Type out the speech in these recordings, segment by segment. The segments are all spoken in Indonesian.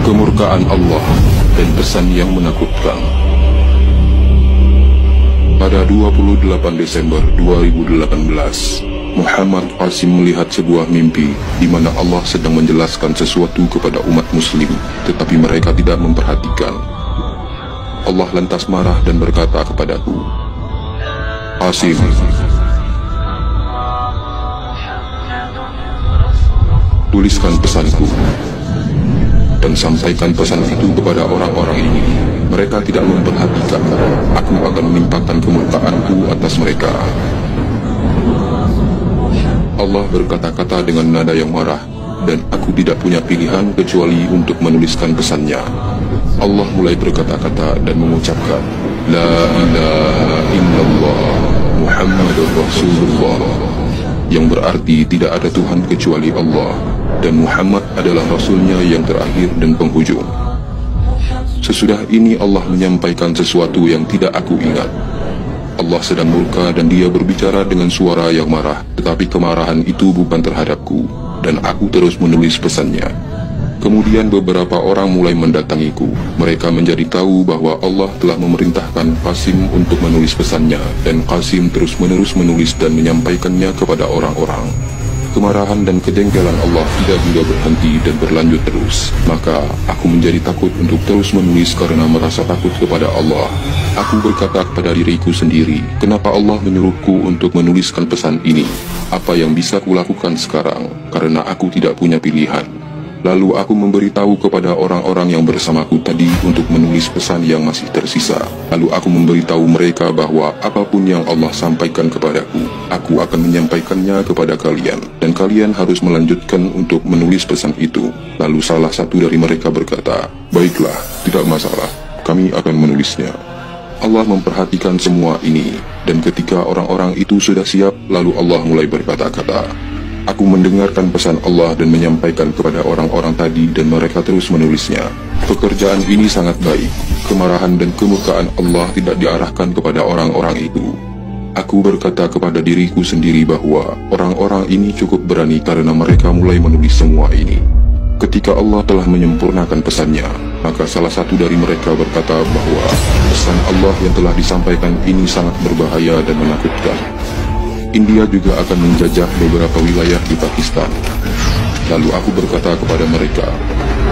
Kemurkaan Allah dan pesan yang menakutkan. Pada 28 Desember 2018, Muhammad Qasim melihat sebuah mimpi di mana Allah sedang menjelaskan sesuatu kepada umat muslim, tetapi mereka tidak memperhatikan. Allah lantas marah dan berkata kepadaku, "Qasim, tuliskan pesanku dan sampaikan pesan itu kepada orang-orang ini. Mereka tidak memperhatikan. Aku akan menimpakan kemurkaanku atas mereka." Allah berkata-kata dengan nada yang marah, dan aku tidak punya pilihan kecuali untuk menuliskan pesannya. Allah mulai berkata-kata dan mengucapkan, "La ilaha illallah Muhammadur Rasulullah," yang berarti tidak ada Tuhan kecuali Allah, dan Muhammad adalah Rasulnya yang terakhir dan penghujung. Sesudah ini Allah menyampaikan sesuatu yang tidak aku ingat. Allah sedang murka dan dia berbicara dengan suara yang marah, tetapi kemarahan itu bukan terhadapku, dan aku terus menulis pesannya. Kemudian beberapa orang mulai mendatangiku. Mereka menjadi tahu bahwa Allah telah memerintahkan Qasim untuk menulis pesannya, dan Qasim terus-menerus menulis dan menyampaikannya kepada orang-orang. Kemarahan dan kejengkelan Allah tidak juga berhenti dan berlanjut terus. Maka aku menjadi takut untuk terus menulis karena merasa takut kepada Allah. Aku berkata kepada diriku sendiri, kenapa Allah menyuruhku untuk menuliskan pesan ini? Apa yang bisa kulakukan sekarang? Karena aku tidak punya pilihan. Lalu aku memberitahu kepada orang-orang yang bersamaku tadi untuk menulis pesan yang masih tersisa. Lalu aku memberitahu mereka bahwa apapun yang Allah sampaikan kepadaku, aku akan menyampaikannya kepada kalian, dan kalian harus melanjutkan untuk menulis pesan itu. Lalu salah satu dari mereka berkata, "Baiklah, tidak masalah, kami akan menulisnya." Allah memperhatikan semua ini, dan ketika orang-orang itu sudah siap, lalu Allah mulai berkata-kata, "Aku mendengarkan pesan Allah dan menyampaikan kepada orang-orang tadi, dan mereka terus menulisnya. Pekerjaan ini sangat baik. Kemarahan dan kemurkaan Allah tidak diarahkan kepada orang-orang itu." Aku berkata kepada diriku sendiri bahwa orang-orang ini cukup berani karena mereka mulai menulis semua ini. Ketika Allah telah menyempurnakan pesannya, maka salah satu dari mereka berkata bahwa pesan Allah yang telah disampaikan ini sangat berbahaya dan menakutkan. India juga akan menjajah beberapa wilayah di Pakistan. Lalu aku berkata kepada mereka,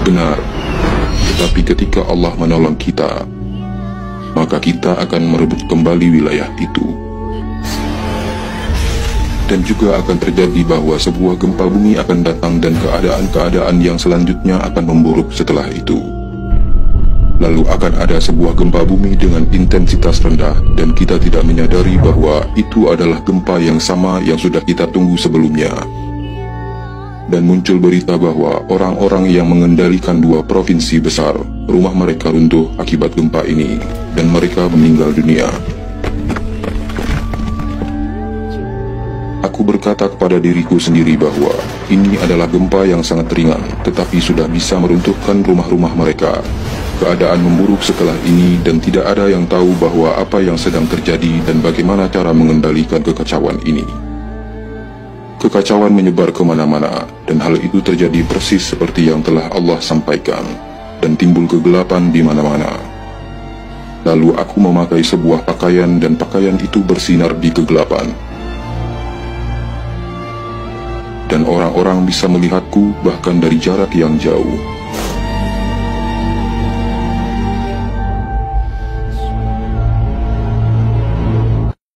"Benar, tetapi ketika Allah menolong kita, maka kita akan merebut kembali wilayah itu. Dan juga akan terjadi bahwa sebuah gempa bumi akan datang dan keadaan-keadaan yang selanjutnya akan memburuk setelah itu. Lalu akan ada sebuah gempa bumi dengan intensitas rendah, dan kita tidak menyadari bahwa itu adalah gempa yang sama yang sudah kita tunggu sebelumnya." Dan muncul berita bahwa orang-orang yang mengendalikan 2 provinsi besar, rumah mereka runtuh akibat gempa ini, dan mereka meninggal dunia. Aku berkata kepada diriku sendiri bahwa ini adalah gempa yang sangat ringan, tetapi sudah bisa meruntuhkan rumah-rumah mereka. Keadaan memburuk setelah ini, dan tidak ada yang tahu bahwa apa yang sedang terjadi dan bagaimana cara mengendalikan kekacauan ini. Kekacauan menyebar kemana-mana, dan hal itu terjadi persis seperti yang telah Allah sampaikan, dan timbul kegelapan di mana-mana. Lalu aku memakai sebuah pakaian, dan pakaian itu bersinar di kegelapan. Dan orang-orang bisa melihatku bahkan dari jarak yang jauh.